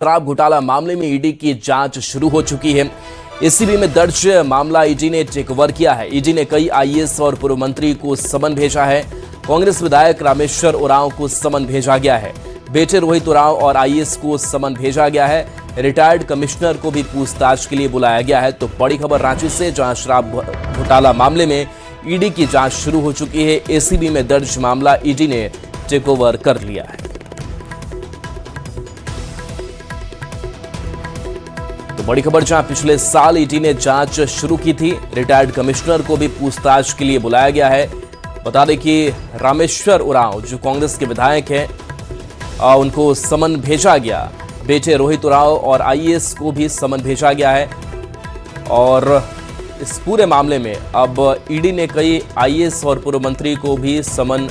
शराब घोटाला मामले में ईडी की जांच शुरू हो चुकी है। एसीबी में दर्ज मामला ईडी ने टेक ओवर किया है। ईडी ने कई आईएएस और पूर्व मंत्री को समन भेजा है। कांग्रेस विधायक रामेश्वर उरांव को समन भेजा गया है। बेटे रोहित उरांव और आईएएस को समन भेजा गया है। रिटायर्ड कमिश्नर को भी पूछताछ के लिए बुलाया गया है। तो बड़ी खबर रांची से, जहां शराब घोटाला मामले में ईडी की जांच शुरू हो चुकी है। एसीबी में दर्ज मामला ईडी ने टेक ओवर कर लिया है। तो बड़ी खबर, जहां पिछले साल ईडी ने जांच शुरू की थी। रिटायर्ड कमिश्नर को भी पूछताछ के लिए बुलाया गया है। बता दें कि रामेश्वर उरांव जो कांग्रेस के विधायक हैं, उनको समन भेजा गया। बेटे रोहित उरांव और आईएएस को भी समन भेजा गया है। और इस पूरे मामले में अब ईडी ने कई आईएएस और पूर्व मंत्री को भी समन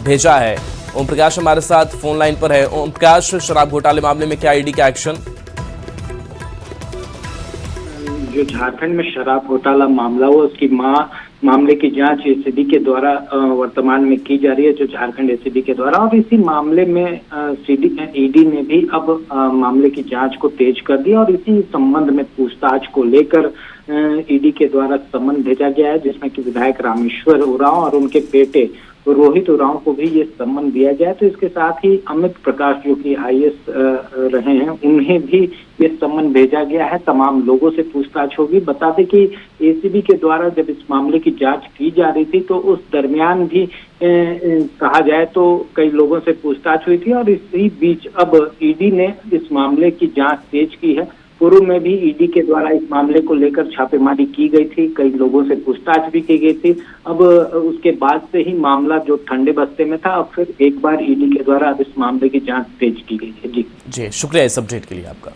भेजा है। ओम प्रकाश हमारे साथ फोन लाइन पर है। ओम प्रकाश, शराब घोटाले मामले में क्या ईडी का एक्शन? जो झारखंड में शराब घोटाला मामला हुआ, उसकी मामले की जांच एसीबी के द्वारा वर्तमान में की जा रही है, जो झारखंड एसीबी के द्वारा। और इसी मामले में ईडी ने भी अब मामले की जांच को तेज कर दिया और इसी संबंध में पूछताछ को लेकर ईडी के द्वारा समन भेजा गया है, जिसमें कि विधायक रामेश्वर उरांव और उनके बेटे रोहित उरांव को भी ये सम्मन दिया गया है। तो इसके साथ ही अमित प्रकाश, जो कि आईएएस रहे हैं, उन्हें भी ये सम्मन भेजा गया है। तमाम लोगों से पूछताछ होगी। बता दें कि एसीबी के द्वारा जब इस मामले की जांच की जा रही थी, तो उस दरमियान भी कहा जाए तो कई लोगों से पूछताछ हुई थी। और इसी बीच अब ईडी ने इस मामले की जांच तेज की है। पूर्व में भी ईडी के द्वारा इस मामले को लेकर छापेमारी की गई थी, कई लोगों से पूछताछ भी की गई थी। अब उसके बाद से ही मामला जो ठंडे बस्ते में था, अब फिर एक बार ईडी के द्वारा अब इस मामले की जांच तेज की गई है। जी शुक्रिया इस अपडेट के लिए आपका।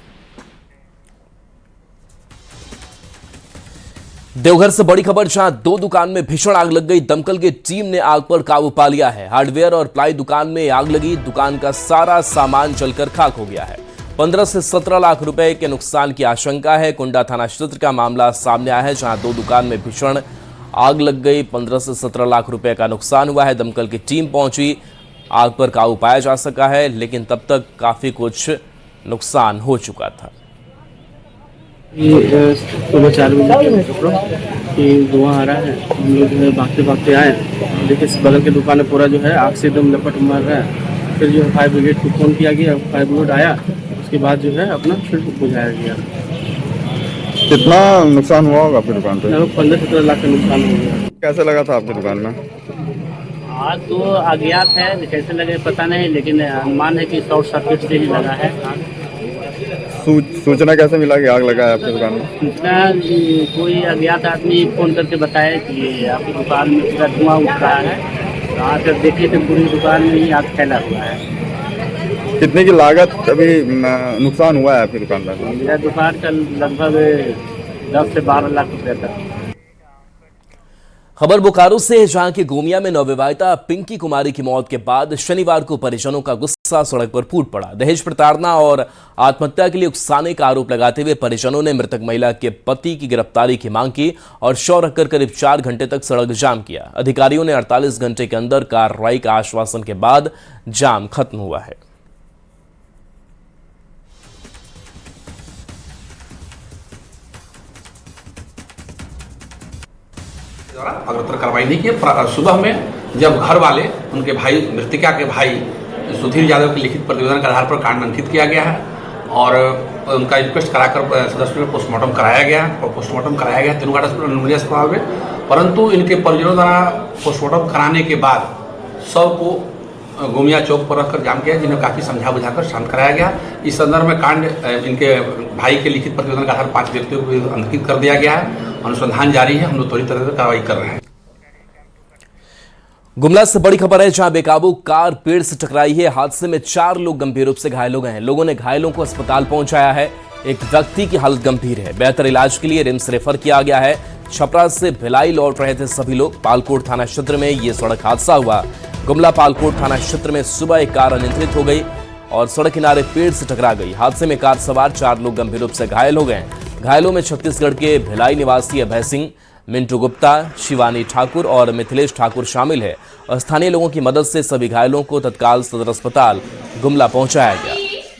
देवघर से बड़ी खबर, जहां दो दुकान में भीषण आग लग गई। दमकल की टीम ने आग पर काबू पा लिया है। हार्डवेयर और प्लाई दुकान में आग लगी। दुकान का सारा सामान जलकर खाक हो गया है। 15 से 17 लाख रुपए के नुकसान की आशंका है। कुंडा थाना क्षेत्र का मामला सामने आया है, जहां दो दुकान में भीषण आग लग गई। 15 से 17 लाख रुपए का नुकसान हुआ है। दमकल की टीम पहुंची, आग पर काबू पाया जा सका है, लेकिन तब तक काफी कुछ नुकसान हो चुका था। सुबह 4 बजे कि धुआं आ रहा है। हम लोग जो है भागते भागते आए, देखिए बगल के दुकान में पूरा जो है आग से एकदम लपट मार रहा है। फिर जो है फायर ब्रिगेड को फ़ोन किया गया, फायर ब्रिगेड आया, उसके बाद जो है अपना फिर बुझाया गया। कितना नुकसान हुआ होगा आपकी दुकान पे? लगभग 15-17 लाख का नुकसान हो गया। कैसे लगा था आपकी दुकान में? आग तो अज्ञात है, कैसे लगे पता नहीं, लेकिन अनुमान है कि शॉर्ट सर्किट से ही लगा है। सूचना कैसे मिला कि आग लगा है आपकी दुकान में? सूचना कोई अज्ञात आदमी फ़ोन करके बताया कि आपकी दुकान में पूरा धुआं उठ रहा है। तो आकर देखे तो पूरी दुकान में ही आग फैला हुआ है। कितने की लागत अभी नुकसान हुआ है आपकी दुकान में? मेरा दुकान का लगभग 10 से 12 लाख रुपये तक। खबर बोकारो से, जहां की गोमिया में नवविवाहिता पिंकी कुमारी की मौत के बाद शनिवार को परिजनों का गुस्सा सड़क पर फूट पड़ा। दहेज प्रताड़ना और आत्महत्या के लिए उकसाने का आरोप लगाते हुए परिजनों ने मृतक महिला के पति की गिरफ्तारी की मांग की और शव रखकर करीब 4 घंटे तक सड़क जाम किया। अधिकारियों ने 48 घंटे के अंदर कार्रवाई का आश्वासन के बाद जाम खत्म हुआ है। अग्रतर कार्रवाई नहीं की। सुबह में जब घर वाले, उनके भाई, मृतका के भाई सुधीर यादव के लिखित प्रतिवेदन के आधार पर कांड अंकित किया गया है और उनका इंक्वेस्ट कराकर सदस्य में पोस्टमार्टम कराया गया। पोस्टमार्टम कराया गया तीनों घाट अस्पताल में, परंतु इनके परिजनों द्वारा पोस्टमार्टम कराने के बाद शव को गोमिया चौक पर रखकर जाम किया, जिन्हें काफ़ी समझा बुझाकर शांत कराया गया। इस संदर्भ में कांड इनके भाई के लिखित प्रतिवेदन के आधार 5 व्यक्तियों को अंकित कर दिया गया है। अनुसंधान जारी है, हम लोग त्वरित कार्रवाई कर रहे हैं। गुमला से बड़ी खबर है, जहां बेकाबू कार पेड़ से टकराई है। हादसे में 4 लोग गंभीर रूप से घायल हो गए हैं। लोगों ने घायलों को अस्पताल पहुंचाया है। एक व्यक्ति की हालत गंभीर है, बेहतर इलाज के लिए रिम्स रेफर किया गया है। छपरा से भिलाई लौट रहे थे सभी लोग। पालकोट थाना क्षेत्र में यह सड़क हादसा हुआ। गुमला पालकोट थाना क्षेत्र में सुबह एक कार अनियंत्रित हो गई और सड़क किनारे पेड़ से टकरा गई। हादसे में कार सवार 4 लोग गंभीर रूप से घायल हो गए। घायलों में छत्तीसगढ़ के भिलाई निवासी अभय सिंह, मिंटू गुप्ता, शिवानी ठाकुर और मिथिलेश ठाकुर शामिल है। और स्थानीय लोगों की मदद से सभी घायलों को तत्काल सदर अस्पताल गुमला पहुंचाया गया।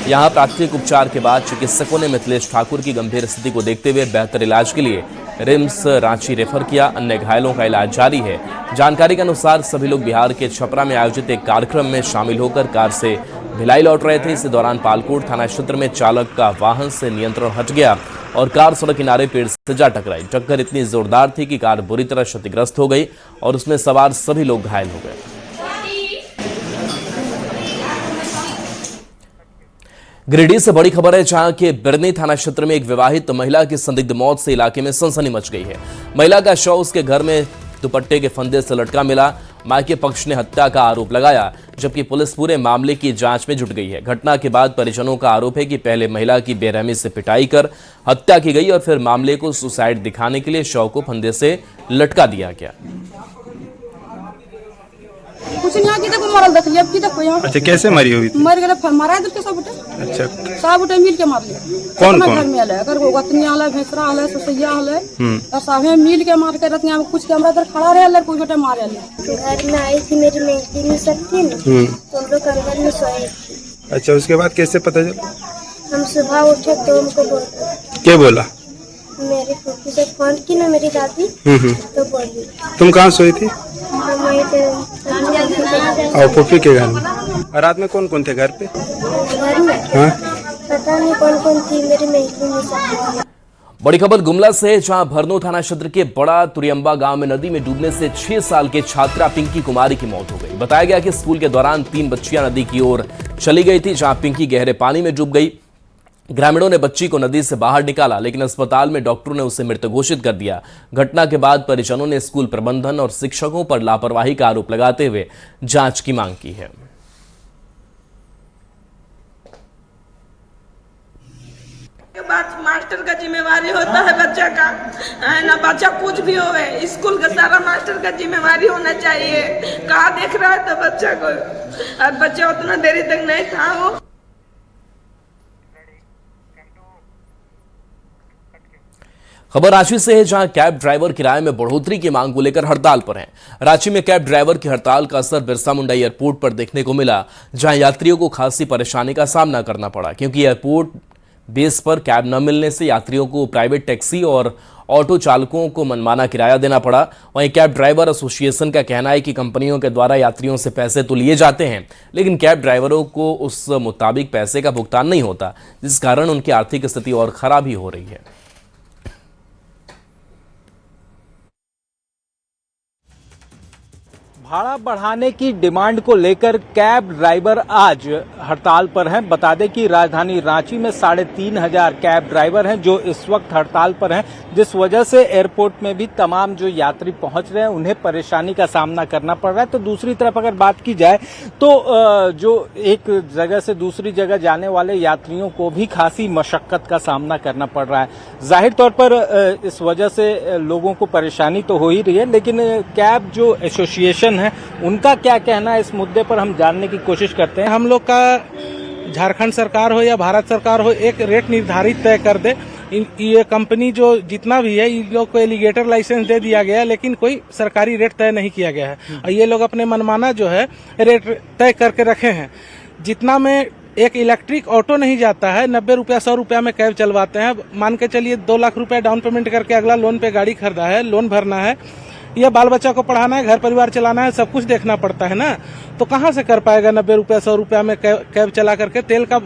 यहाँ प्राथमिक उपचार के बाद चिकित्सकों ने मिथिलेश ठाकुर की गंभीर स्थिति को देखते हुए बेहतर इलाज के लिए रिम्स रांची रेफर किया। अन्य घायलों का इलाज जारी है। जानकारी के अनुसार सभी लोग बिहार के छपरा में आयोजित एक कार्यक्रम में शामिल होकर कार से भिलाई लौट रहे थे। इसी दौरान पालकोट थाना क्षेत्र में चालक का वाहन से नियंत्रण हट गया और कार सड़क किनारे पेड़ से जा टकराई। टक्कर इतनी जोरदार थी कि कार बुरी तरह क्षतिग्रस्त हो गई और उसमें सवार सभी लोग घायल हो गए। गिरिडीह से बड़ी खबर है, जहां के बिरनी थाना क्षेत्र में एक विवाहित महिला की संदिग्ध मौत से इलाके में सनसनी मच गई है। महिला का शव उसके घर में दुपट्टे के फंदे से लटका मिला। मायके पक्ष ने हत्या का आरोप लगाया, जबकि पुलिस पूरे मामले की जांच में जुट गई है। घटना के बाद परिजनों का आरोप है कि पहले महिला की बेरहमी से पिटाई कर हत्या की गई और फिर मामले को सुसाइड दिखाने के लिए शव को फंदे से लटका दिया गया। कुछ नहीं की देखो मरल देखिए अब की देखो यहाँ। अच्छा, कैसे मरी हुई थी? मर गए मारा दे सब उठे। अच्छा, सब उठे मिल के मार लिया। कौन घर में आले अगर गतनी आले भेसरा आले ससैया आले और सबे मिल के मार के रतिया में कुछ कैमरा इधर खड़ा रहे अल्लाह कोई बेटे मार आले। घर में आई थी मेरी मेहंदी में सब थी ना, तो हम लोग अंदर में सोए थे। अच्छा, उसके बाद कैसे पता चला? हम सुबह उठे तो हमको क्या बोला? मेरी फूफी से फोन की ना मेरी दादी, तो बोली। तुम कहाँ सोई थी? हम वहीं थे और फूफी के घर में। और रात में कौन कौन थे घर पे? घर में हाँ? पता नहीं कौन कौन थी, मेरी मेहंदी में सब। बड़ी खबर गुमला से, जहां भरनो थाना क्षेत्र के बड़ा तुरियम्बा गांव में नदी में डूबने से 6 साल के छात्रा पिंकी कुमारी की मौत हो गई। बताया गया कि स्कूल के दौरान 3 बच्चियां नदी की ओर चली गई थी, जहां पिंकी गहरे पानी में डूब गई। ग्रामीणों ने बच्ची को नदी से बाहर निकाला, लेकिन अस्पताल में डॉक्टरों ने उसे मृत घोषित कर दिया। घटना के बाद परिजनों ने स्कूल प्रबंधन और शिक्षकों पर लापरवाही का आरोप लगाते हुए जांच की मांग की है। बात मास्टर का जिम्मेवारी होता है बच्चा का, है ना। बच्चा कुछ भी होवे, स्कूल का सारा मास्टर का जिम्मेवारी होना चाहिए। कहाँ देख रहा है तो बच्चा को, और बच्चा उतना देरी तक नहीं था। वो खबर रांची से है, जहां कैब ड्राइवर किराए में बढ़ोतरी की मांग को लेकर हड़ताल पर हैं। रांची में कैब ड्राइवर की हड़ताल का असर बिरसा मुंडा एयरपोर्ट पर देखने को मिला, जहां यात्रियों को खासी परेशानी का सामना करना पड़ा, क्योंकि एयरपोर्ट बेस पर कैब न मिलने से यात्रियों को प्राइवेट टैक्सी और ऑटो चालकों को मनमाना किराया देना पड़ा। वहीं कैब ड्राइवर एसोसिएशन का कहना है कि कंपनियों के द्वारा यात्रियों से पैसे तो लिए जाते हैं, लेकिन कैब ड्राइवरों को उस मुताबिक पैसे का भुगतान नहीं होता, जिस कारण उनकी आर्थिक स्थिति और खराब ही हो रही है। भाड़ा बढ़ाने की डिमांड को लेकर कैब ड्राइवर आज हड़ताल पर हैं। बता दें कि राजधानी रांची में 3,500 कैब ड्राइवर हैं जो इस वक्त हड़ताल पर हैं, जिस वजह से एयरपोर्ट में भी तमाम जो यात्री पहुंच रहे हैं उन्हें परेशानी का सामना करना पड़ रहा है। तो दूसरी तरफ अगर बात की जाए तो जो एक जगह से दूसरी जगह जाने वाले यात्रियों को भी खासी मशक्कत का सामना करना पड़ रहा है। जाहिर तौर पर इस वजह से लोगों को परेशानी तो हो ही रही है, लेकिन कैब जो एसोसिएशन है उनका क्या कहना है इस मुद्दे पर हम जानने की कोशिश करते हैं। हम लोग का झारखंड सरकार हो या भारत सरकार हो एक रेट निर्धारित तय कर दे। ये कंपनी जो जितना भी है इन लोग को एलिगेटर लाइसेंस दे दिया गया है, लेकिन कोई सरकारी रेट तय नहीं किया गया है और ये लोग अपने मनमाना जो है रेट तय करके रखे हैं। जितना में एक इलेक्ट्रिक ऑटो नहीं जाता है, 90 रुपया 100 रुपया में कैब चलवाते हैं। मान के चलिए 2 लाख रुपया डाउन पेमेंट करके अगला लोन पे गाड़ी खरीदा है, लोन भरना है, या बाल बच्चा को पढ़ाना है, घर परिवार चलाना है, सब कुछ देखना पड़ता है ना। तो कहाँ से कर पाएगा 90 रुपया 100 रुपया में कैब चला करके। तेल का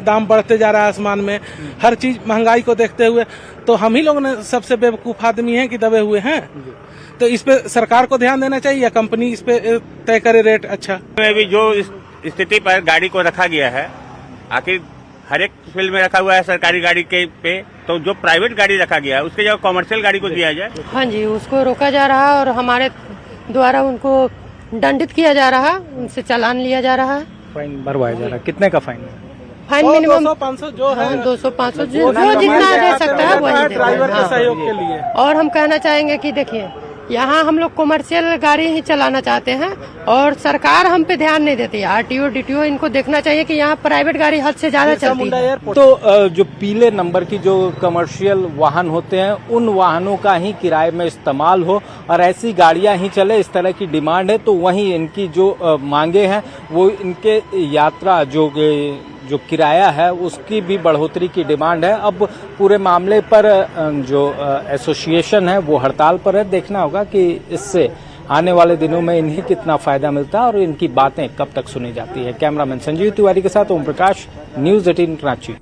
दाम बढ़ते जा रहा है आसमान में, हर चीज महंगाई को देखते हुए। तो हम ही लोग ने सबसे बेवकूफ आदमी हैं कि दबे हुए हैं। तो इस पे सरकार को ध्यान देना चाहिए या कंपनी इस पे तय करे रेट। अच्छा, में भी जो स्थिति पर गाड़ी को रखा गया है, आखिर हर एक फील्ड में रखा हुआ है सरकारी गाड़ी के पे, तो जो प्राइवेट गाड़ी रखा गया है उसके जगह कॉमर्शियल गाड़ी को दिया जाए। हाँ जी, उसको रोका जा रहा है और हमारे द्वारा उनको दंडित किया जा रहा है, उनसे चालान लिया जा रहा है, फाइन भरवाया जा रहा है। कितने का फाइन है? फाइन मिनिमम 200-500 जो है, 200-500 जो जितना दे सकता है वही ड्राइवर के सहयोग के लिए। और हम कहना चाहेंगे कि देखिए, यहाँ हम लोग कमर्शियल गाड़ी ही चलाना चाहते हैं और सरकार हम पे ध्यान नहीं देती है। आरटीओ डीटीओ इनको देखना चाहिए कि यहाँ प्राइवेट गाड़ी हद से ज्यादा चलती है। तो जो पीले नंबर की जो कमर्शियल वाहन होते हैं उन वाहनों का ही किराए में इस्तेमाल हो और ऐसी गाड़ियां ही चले, इस तरह की डिमांड है। तो वहीं इनकी जो मांगे हैं वो इनके यात्रा जो जो किराया है उसकी भी बढ़ोतरी की डिमांड है। अब पूरे मामले पर जो एसोसिएशन है वो हड़ताल पर है। देखना होगा कि इससे आने वाले दिनों में इन्हें कितना फायदा मिलता है और इनकी बातें कब तक सुनी जाती है। कैमरामैन संजीव तिवारी के साथ ओम प्रकाश, न्यूज़ 18 रांची।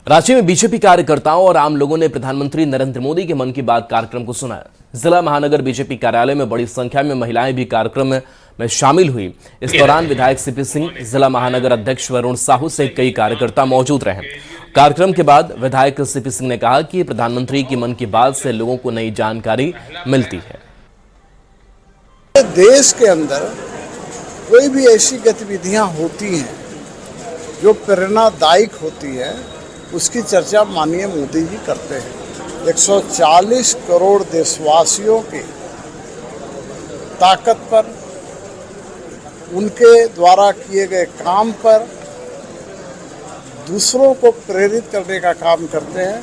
रांची में बीजेपी कार्यकर्ताओं और आम लोगों ने प्रधानमंत्री नरेंद्र मोदी के मन की बात कार्यक्रम को सुना। जिला महानगर बीजेपी कार्यालय में बड़ी संख्या में महिलाएं भी कार्यक्रम में शामिल हुई। इस दौरान विधायक सीपी सिंह, जिला महानगर अध्यक्ष वरुण साहू से कई कार्यकर्ता मौजूद रहे। कार्यक्रम के बाद विधायक सीपी सिंह ने कहा कि प्रधानमंत्री की मन की बात से लोगों को नई जानकारी मिलती है। देश के अंदर कोई भी ऐसी गतिविधियां होती हैं जो प्रेरणादायक होती है, उसकी चर्चा माननीय मोदी जी करते हैं। 140 करोड़ देशवासियों की ताकत पर, उनके द्वारा किए गए काम पर दूसरों को प्रेरित करने का काम करते हैं,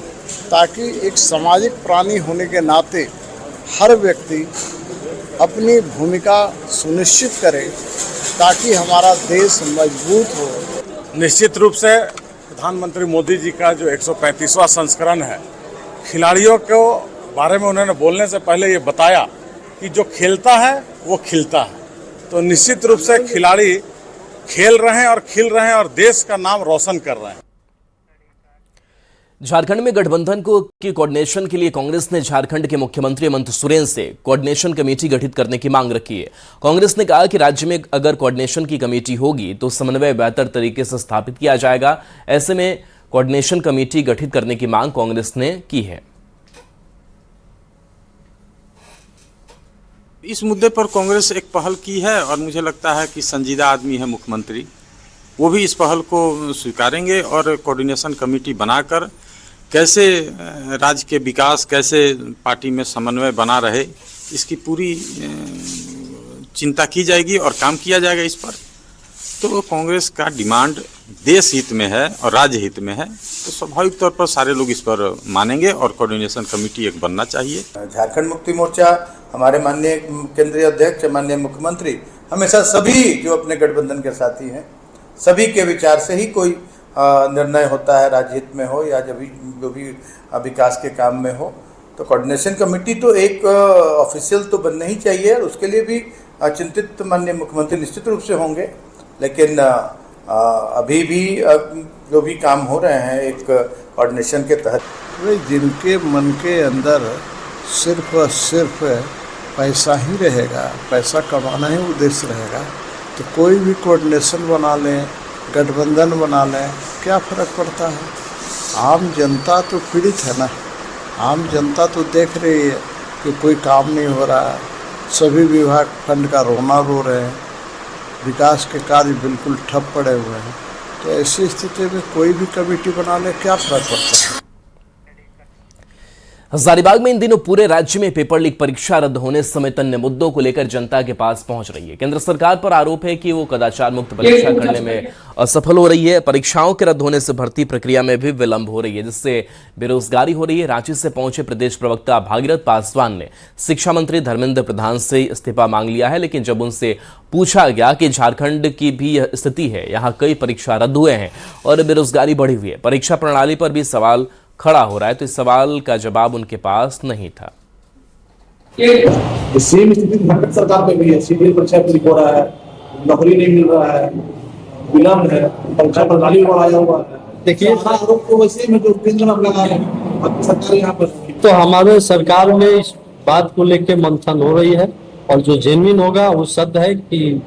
ताकि एक सामाजिक प्राणी होने के नाते हर व्यक्ति अपनी भूमिका सुनिश्चित करे ताकि हमारा देश मजबूत हो। निश्चित रूप से प्रधानमंत्री मोदी जी का जो 135वां संस्करण है, खिलाड़ियों को बारे में उन्होंने बोलने से पहले ये बताया कि जो खेलता है वो खिलता है। तो निश्चित रूप से खिलाड़ी खेल रहे हैं और खिल रहे हैं और देश का नाम रोशन कर रहे हैं। झारखंड में गठबंधन की कोऑर्डिनेशन के लिए कांग्रेस ने झारखंड के मुख्यमंत्री हेमंत सोरेन से कोऑर्डिनेशन कमेटी गठित करने की मांग रखी है। कांग्रेस ने कहा कि राज्य में अगर कोऑर्डिनेशन की कमेटी होगी तो समन्वय बेहतर तरीके से स्थापित किया जाएगा। ऐसे में कोऑर्डिनेशन कमेटी गठित करने की मांग कांग्रेस ने की है। इस मुद्दे पर कांग्रेस एक पहल की है और मुझे लगता है कि संजीदा आदमी है मुख्यमंत्री, वो भी इस पहल को स्वीकारेंगे और कोऑर्डिनेशन कमेटी बनाकर कैसे राज्य के विकास, कैसे पार्टी में समन्वय बना रहे, इसकी पूरी चिंता की जाएगी और काम किया जाएगा इस पर। तो कांग्रेस का डिमांड देश हित में है और राज्य हित में है, तो स्वाभाविक तौर पर सारे लोग इस पर मानेंगे और कोऑर्डिनेशन कमेटी एक बनना चाहिए। झारखंड मुक्ति मोर्चा, हमारे माननीय केंद्रीय अध्यक्ष, माननीय मुख्यमंत्री हमेशा सभी जो अपने गठबंधन के साथी हैं, सभी के विचार से ही कोई निर्णय होता है, राज्य हित में हो या जो भी विकास के काम में हो। तो कोऑर्डिनेशन कमेटी तो एक ऑफिशियल तो बनना ही चाहिए, उसके लिए भी चिंतित माननीय मुख्यमंत्री निश्चित रूप से होंगे। लेकिन अभी भी जो भी काम हो रहे हैं एक कोऑर्डिनेशन के तहत, जिनके मन के अंदर सिर्फ और सिर्फ पैसा ही रहेगा, पैसा कमाना ही उद्देश्य रहेगा, तो कोई भी कोऑर्डिनेशन बना लें, गठबंधन बना लें, क्या फ़र्क पड़ता है। आम जनता तो पीड़ित है ना, आम जनता तो देख रही है कि कोई काम नहीं हो रहा है, सभी विभाग फंड का रोना रो रहे हैं, विकास के कार्य बिल्कुल ठप पड़े हुए हैं। तो ऐसी स्थिति में कोई भी कमेटी बना ले, क्या फ़र्क पड़ता है। हजारीबाग में इन दिनों पूरे राज्य में पेपर लीक परीक्षा रद्द होने समेत अन्य मुद्दों को लेकर जनता के पास पहुंच रही है। केंद्र सरकार पर आरोप है कि वो कदाचार मुक्त परीक्षा करने में असफल हो रही है। परीक्षाओं के रद्द होने से भर्ती प्रक्रिया में भी विलंब हो रही है, जिससे बेरोजगारी हो रही है। रांची से पहुंचे प्रदेश प्रवक्ता भागीरथ पासवान ने शिक्षा मंत्री धर्मेंद्र प्रधान से इस्तीफा मांग लिया है, लेकिन जब उनसे पूछा गया कि झारखंड की भी स्थिति है, यहाँ कई परीक्षा रद्द हुए हैं और बेरोजगारी बढ़ी हुई है, परीक्षा प्रणाली पर भी सवाल खड़ा हो रहा है, तो इस सवाल का जवाब उनके पास नहीं था। सेम स्थिति झारखंड सरकार में भी है, सीधी परीक्षा लीक हो रहा है, नौकरी नहीं मिल रहा है, विलंब है, परीक्षा प्रणाली में बढ़ाया हुआ है। देखिए आरोप तो वैसे में जो केंद्र में लगा है सरकार यहाँ पर, तो हमारे सरकार में इस बात को लेकर मंथन हो रही है और जो जेन्युइन होगा वो सत्य है कि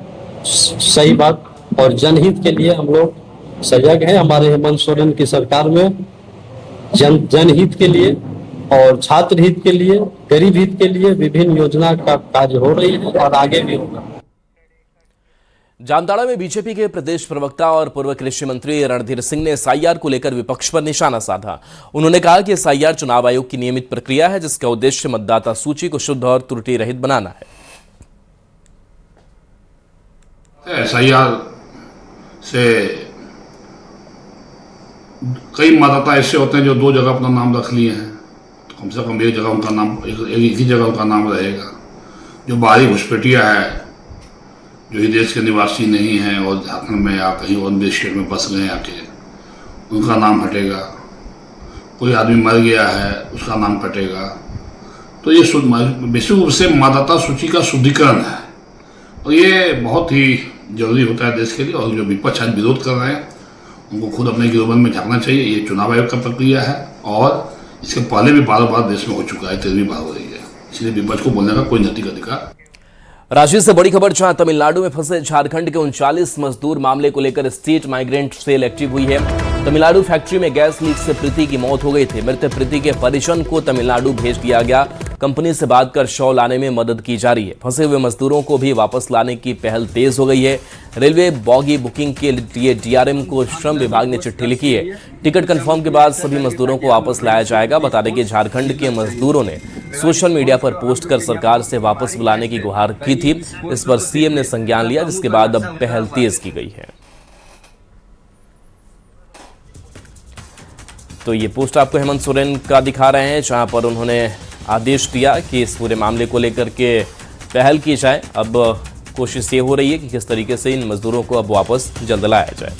सही बात और जनहित के लिए हम लोग सजग हैं। हमारे हेमंत सोरेन की सरकार में जनहित के लिए और छात्र हित के लिए, गरीब हित के लिए विभिन्न योजना का कार्य हो रही है और आगे भी होगा। जामताड़ा में बीजेपी के प्रदेश प्रवक्ता और पूर्व कृषि मंत्री रणधीर सिंह ने एसआईआर को लेकर विपक्ष पर निशाना साधा। उन्होंने कहा कि एसआईआर चुनाव आयोग की नियमित प्रक्रिया है, जिसका उद्देश्य मतदाता सूची को शुद्ध और त्रुटि रहित बनाना है। एसआईआर से कई मतदाता ऐसे होते हैं जो दो जगह अपना नाम रख लिए हैं, तो कम से कम एक जगह उनका नाम, एक ही जगह उनका नाम रहेगा। जो बाहरी घुसपैठिया है जो ही देश के निवासी नहीं हैं और झारखंड में या कहीं और भी स्टेट में बस गए आके, उनका नाम हटेगा। कोई आदमी मर गया है, उसका नाम कटेगा। तो ये बेसिक रूप से मतदाता सूची का शुद्धिकरण है और ये बहुत ही जरूरी होता है देश के लिए। और जो विपक्ष आज विरोध कर रहे हैं उनको खुद अपने गिरोबंद में झांकना चाहिए। ये चुनाव आयोग का प्रक्रिया है और इसके पहले भी बार देश में हो चुका है, 13वीं बार हो रही है। इसलिए विपक्ष को बोलने का कोई नैतिक अधिकार। रांची से बड़ी खबर, जहां तमिलनाडु में फंसे झारखंड के 39 मजदूर मामले को लेकर स्टेट माइग्रेंट सेल एक्टिव हुई है। तमिलनाडु फैक्ट्री में गैस लीक से प्रीति की मौत हो गई थी। मृत प्रीति के परिजन को तमिलनाडु भेज दिया गया। कंपनी से बात कर शव लाने में मदद की जा रही है। फंसे हुए मजदूरों को भी वापस लाने की पहल तेज हो गई है। रेलवे बॉगी बुकिंग के लिए डीआरएम को श्रम विभाग ने चिट्ठी लिखी है। टिकट कंफर्म के बाद सभी मजदूरों को वापस लाया जाएगा। बता दें कि झारखंड के मजदूरों ने सोशल मीडिया पर पोस्ट कर सरकार से वापस बुलाने की गुहार की थी। इस पर सीएम ने संज्ञान लिया, जिसके बाद अब पहल तेज की गई है। तो ये पोस्ट आपको हेमंत सोरेन का दिखा रहे हैं, जहां पर उन्होंने आदेश दिया कि इस पूरे मामले को लेकर के पहल की जाए। अब कोशिश ये हो रही है कि किस तरीके से इन मजदूरों को अब वापस जल्द लाया जाए।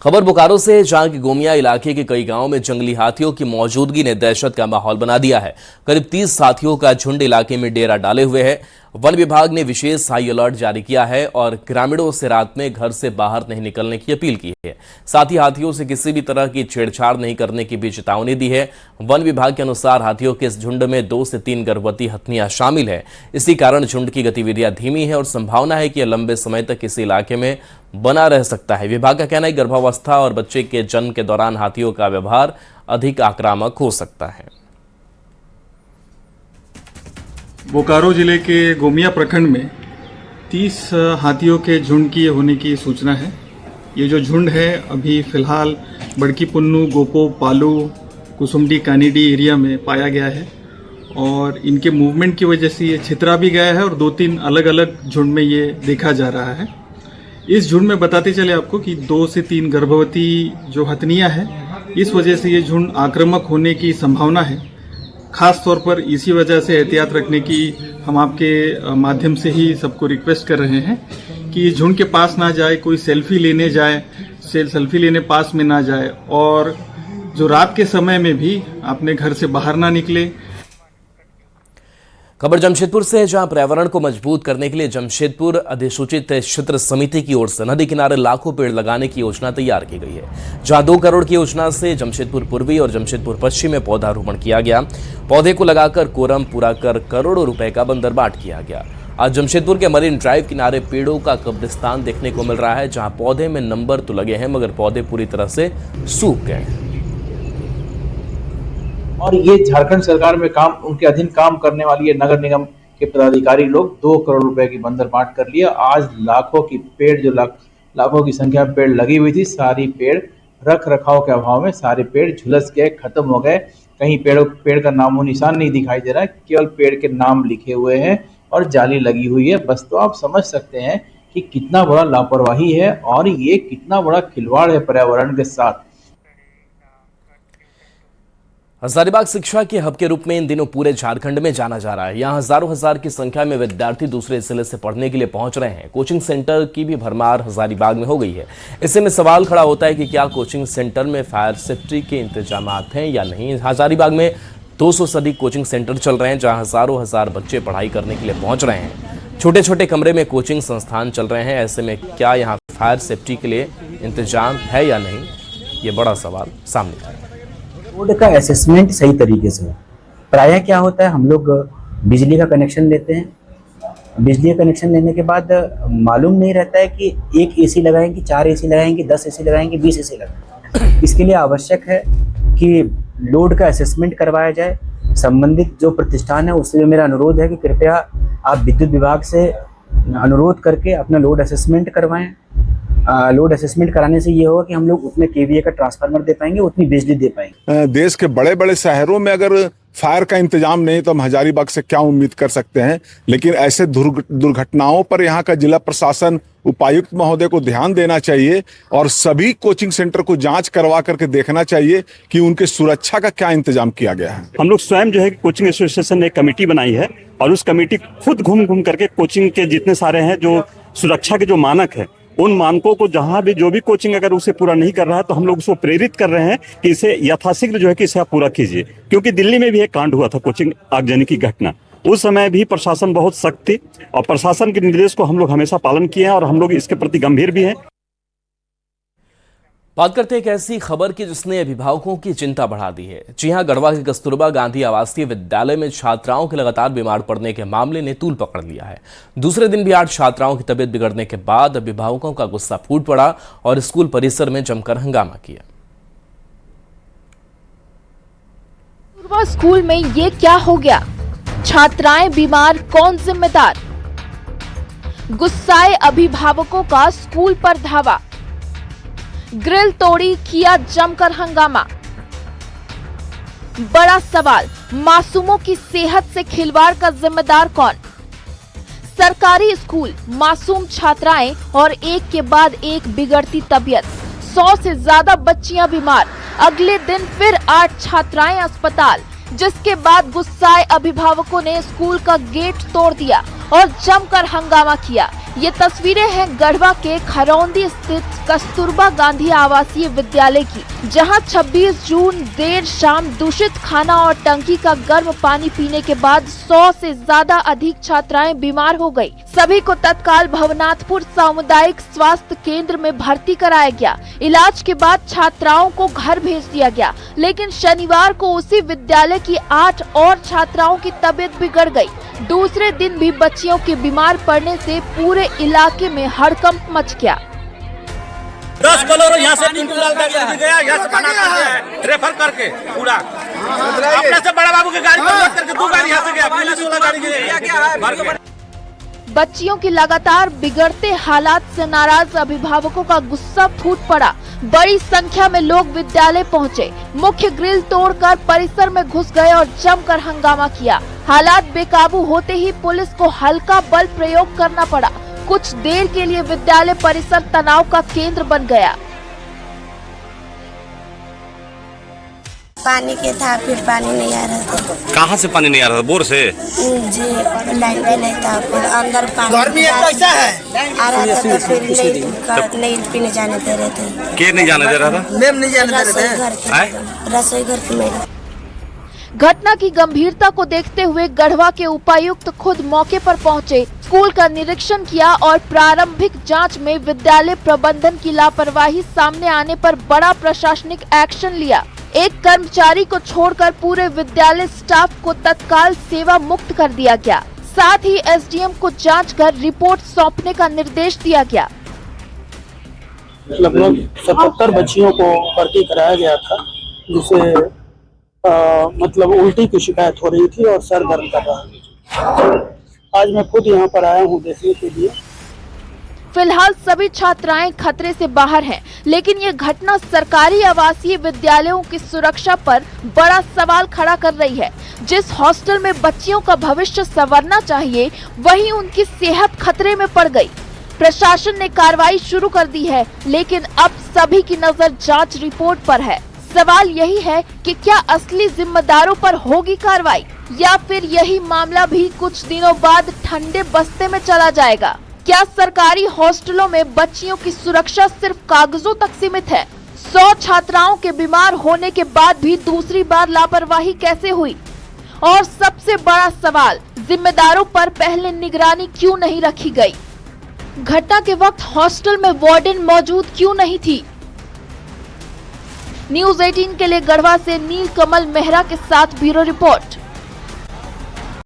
खबर बोकारो से, जहां की गोमिया इलाके के कई गांवों में जंगली हाथियों की मौजूदगी ने दहशत का माहौल बना दिया है। करीब 30 हाथियों का झुंड इलाके में डेरा डाले हुए है। वन विभाग ने विशेष हाई अलर्ट जारी किया है और ग्रामीणों से रात में घर से बाहर नहीं निकलने की अपील की है। साथ ही हाथियों से किसी भी तरह की छेड़छाड़ नहीं करने की भी चेतावनी दी है। वन विभाग के अनुसार हाथियों के इस झुंड में 2 से 3 गर्भवती हथनियां शामिल है। इसी कारण झुंड की गतिविधियां धीमी है और संभावना है कि यह लंबे समय तक इस इलाके में बना रह सकता है। विभाग का कहना है गर्भावस्था और बच्चे के जन्म के दौरान हाथियों का व्यवहार अधिक आक्रामक हो सकता है। बोकारो जिले के गोमिया प्रखंड में 30 हाथियों के झुंड की होने की सूचना है। ये जो झुंड है अभी फिलहाल बड़की पुन्नू, गोपो, पालू, कुसुमडी, कानीडी एरिया में पाया गया है और इनके मूवमेंट की वजह से ये छितरा भी गया है और 2-3 अलग अलग झुंड में ये देखा जा रहा है। इस झुंड में बताते चले आपको कि 2 से 3 गर्भवती जो हथनियां हैं, इस वजह से ये झुंड आक्रामक होने की संभावना है। खास तौर पर इसी वजह से एहतियात रखने की हम आपके माध्यम से ही सबको रिक्वेस्ट कर रहे हैं कि झुंड के पास ना जाए, कोई सेल्फी लेने जाए, सेल्फी लेने पास में ना जाए और जो रात के समय में भी अपने घर से बाहर ना निकले। खबर जमशेदपुर से है, जहां पर्यावरण को मजबूत करने के लिए जमशेदपुर अधिसूचित क्षेत्र समिति की ओर से नदी किनारे लाखों पेड़ लगाने की योजना तैयार की गई है। जहां 2 करोड़ की योजना से जमशेदपुर पूर्वी और जमशेदपुर पश्चिम में पौधारोपण किया गया। पौधे को लगाकर कोरम पूरा कर करोड़ों रुपए का बंदरबाट किया गया। आज जमशेदपुर के मरीन ड्राइव किनारे पेड़ों का कब्रिस्तान देखने को मिल रहा है, जहां पौधे में नंबर तो लगे हैं मगर पौधे पूरी तरह से सूख गए हैं। और ये झारखंड सरकार में उनके अधीन काम करने वाली ये नगर निगम के पदाधिकारी लोग 2 करोड़ रुपए की बंदरबाट कर लिया। आज लाखों की पेड़, जो लाखों की संख्या में पेड़ लगी हुई थी, सारी पेड़ रख रखाव के अभाव में सारे पेड़ झुलस गए, खत्म हो गए। कहीं पेड़ का नामो निशान नहीं दिखाई दे रहा है, केवल पेड़ के नाम लिखे हुए हैं और जाली लगी हुई है। बस तो आप समझ सकते हैं कि कितना बड़ा लापरवाही है और ये कितना बड़ा खिलवाड़ है पर्यावरण के साथ। हजारीबाग शिक्षा के हब के रूप में इन दिनों पूरे झारखंड में जाना जा रहा है। यहाँ हजारों हजार की संख्या में विद्यार्थी दूसरे जिले से पढ़ने के लिए पहुंच रहे हैं। कोचिंग सेंटर की भी भरमार हजारीबाग में हो गई है। ऐसे में सवाल खड़ा होता है कि क्या कोचिंग सेंटर में फायर सेफ्टी के इंतजाम हैं या नहीं। हजारीबाग में 200 से अधिक कोचिंग सेंटर चल रहे हैं, जहाँ हजारों हजार बच्चे पढ़ाई करने के लिए पहुंच रहे हैं। छोटे छोटे कमरे में कोचिंग संस्थान चल रहे हैं। ऐसे में क्या यहाँ फायर सेफ्टी के लिए इंतजाम है या नहीं, ये बड़ा सवाल सामने आया। रोड का असेसमेंट सही तरीके से हो। प्रायः क्या होता है, हम लोग बिजली का कनेक्शन लेते हैं। बिजली का कनेक्शन लेने के बाद मालूम नहीं रहता है कि 1 एसी लगाएंगे, 4 एसी लगाएंगे, 10 एसी लगाएंगे, 20 एसी लगाएंगे। इसके लिए आवश्यक है कि लोड का असेसमेंट करवाया जाए। संबंधित जो प्रतिष्ठान है उससे मेरा अनुरोध है कि कृपया आप विद्युत विभाग से अनुरोध करके अपना लोड असेसमेंट करवाएं। लोड असेसमेंट कराने से ये होगा कि हम लोग उतने केवीए का ट्रांसफार्मर दे पाएंगे, उतनी बिजली दे पाएंगे। देश के बड़े बड़े शहरों में अगर फायर का इंतजाम नहीं तो हम हजारीबाग से क्या उम्मीद कर सकते हैं। लेकिन ऐसे दुर्घटनाओं पर यहाँ का जिला प्रशासन, उपायुक्त महोदय को ध्यान देना चाहिए और सभी कोचिंग सेंटर को जांच करवा करके देखना चाहिए कि उनके सुरक्षा का क्या इंतजाम किया गया है। हम लोग स्वयं जो है कोचिंग एसोसिएशन ने एक कमेटी बनाई है और उस कमेटी खुद घूम घूम करके कोचिंग के जितने सारे हैं जो सुरक्षा के जो मानक है, उन मानकों को जहां भी जो भी कोचिंग अगर उसे पूरा नहीं कर रहा है तो हम लोग उसको प्रेरित कर रहे हैं कि इसे यथाशीघ्र जो है कि इसे आप पूरा कीजिए। क्योंकि दिल्ली में भी एक कांड हुआ था कोचिंग आगजनी की घटना, उस समय भी प्रशासन बहुत सख्त थी और प्रशासन के निर्देश को हम लोग हमेशा पालन किए हैं और हम लोग इसके प्रति गंभीर भी हैं। बात करते हैं एक ऐसी खबर की जिसने अभिभावकों की चिंता बढ़ा दी है। जी हां, गढ़वा के कस्तूरबा गांधी आवासीय विद्यालय में छात्राओं के लगातार बीमार पड़ने के मामले ने तूल पकड़ लिया है। दूसरे दिन भी 8 छात्राओं की तबीयत बिगड़ने के बाद अभिभावकों का गुस्सा फूट पड़ा और स्कूल परिसर में जमकर हंगामा किया। कस्तूरबा स्कूल में ये क्या हो गया? छात्राएं बीमार, कौन जिम्मेदार? गुस्साए अभिभावकों का स्कूल पर धावा, ग्रिल तोड़ी, किया जमकर हंगामा। बड़ा सवाल, मासूमों की सेहत से खिलवाड़ का जिम्मेदार कौन? सरकारी स्कूल, मासूम छात्राएं और एक के बाद एक बिगड़ती तबीयत। 100 से ज्यादा बच्चियां बीमार, अगले दिन फिर 8 छात्राएं अस्पताल, जिसके बाद गुस्साए अभिभावकों ने स्कूल का गेट तोड़ दिया और जमकर हंगामा किया। ये तस्वीरें हैं गढ़वा के खरौंदी स्थित कस्तूरबा गांधी आवासीय विद्यालय की, जहां 26 जून देर शाम दूषित खाना और टंकी का गर्म पानी पीने के बाद 100 से ज्यादा अधिक छात्राएं बीमार हो गई। सभी को तत्काल भवनाथपुर सामुदायिक स्वास्थ्य केंद्र में भर्ती कराया गया। इलाज के बाद छात्राओं को घर भेज दिया गया, लेकिन शनिवार को उसी विद्यालय की 8 और छात्राओं की तबीयत बिगड़ गई। दूसरे दिन भी बच्चियों के बीमार पड़ने से पूरे इलाके में हड़कंप मच गया। 10 बोलेरो यहाँ से गया, यहाँ से बना करके रेफर करके पूरा अपने से बड़ा बाबू की गाड़ी पर करके 2 गाड़ी यहाँ से गया, पुलिस वाला गाड़ी गया। बच्चियों की लगातार बिगड़ते हालात से नाराज अभिभावकों का गुस्सा फूट पड़ा। बड़ी संख्या में लोग विद्यालय पहुंचे, मुख्य ग्रिल तोड़कर परिसर में घुस गए और जमकर हंगामा किया। हालात बेकाबू होते ही पुलिस को हल्का बल प्रयोग करना पड़ा। कुछ देर के लिए विद्यालय परिसर तनाव का केंद्र बन गया। पानी के था, फिर पानी नहीं आ रहा था। कहाँ से पानी नहीं आ रहा था? बोर से? जी, लाइन भी नहीं था, फिर अंदर पानी गर्मी कैसा है आ रहा था, तो फिर नहीं पीने जाने दे रहे थे। के नहीं जाने दे रहा था? मैम नहीं जाने दे रहे थे, रसोई घर की मैडम। घटना की गंभीरता को देखते हुए गढ़वा के उपायुक्त खुद मौके पर पहुंचे, स्कूल का निरीक्षण किया और प्रारंभिक जांच में विद्यालय प्रबंधन की लापरवाही सामने आने पर बड़ा प्रशासनिक एक्शन लिया। एक कर्मचारी को छोड़कर पूरे विद्यालय स्टाफ को तत्काल सेवा मुक्त कर दिया गया। साथ ही एसडीएम को जांच कर रिपोर्ट सौंपने का निर्देश दिया गया। लगभग 77 बच्चियों को भर्ती कराया गया था, जिसे मतलब उल्टी की शिकायत हो रही थी और सर दर्द कर रहा था। आज मैं खुद यहाँ पर आया हूँ देखने के लिए। फिलहाल सभी छात्राएं खतरे से बाहर हैं, लेकिन ये घटना सरकारी आवासीय विद्यालयों की सुरक्षा पर बड़ा सवाल खड़ा कर रही है। जिस हॉस्टल में बच्चियों का भविष्य संवरना चाहिए, वहीं उनकी सेहत खतरे में पड़ गई। प्रशासन ने कार्रवाई शुरू कर दी है, लेकिन अब सभी की नजर जांच रिपोर्ट पर है। सवाल यही है कि क्या असली जिम्मेदारों पर होगी कार्रवाई, या फिर यही मामला भी कुछ दिनों बाद ठंडे बस्ते में चला जाएगा। क्या सरकारी हॉस्टलों में बच्चियों की सुरक्षा सिर्फ कागजों तक सीमित है? 100 छात्राओं के बीमार होने के बाद भी दूसरी बार लापरवाही कैसे हुई? और सबसे बड़ा सवाल, जिम्मेदारों पर पहले निगरानी क्यों नहीं रखी गई? घटना के वक्त हॉस्टल में वार्डन मौजूद क्यों नहीं थी? न्यूज़ 18 के लिए गढ़वा से नील कमल मेहरा के साथ ब्यूरो रिपोर्ट।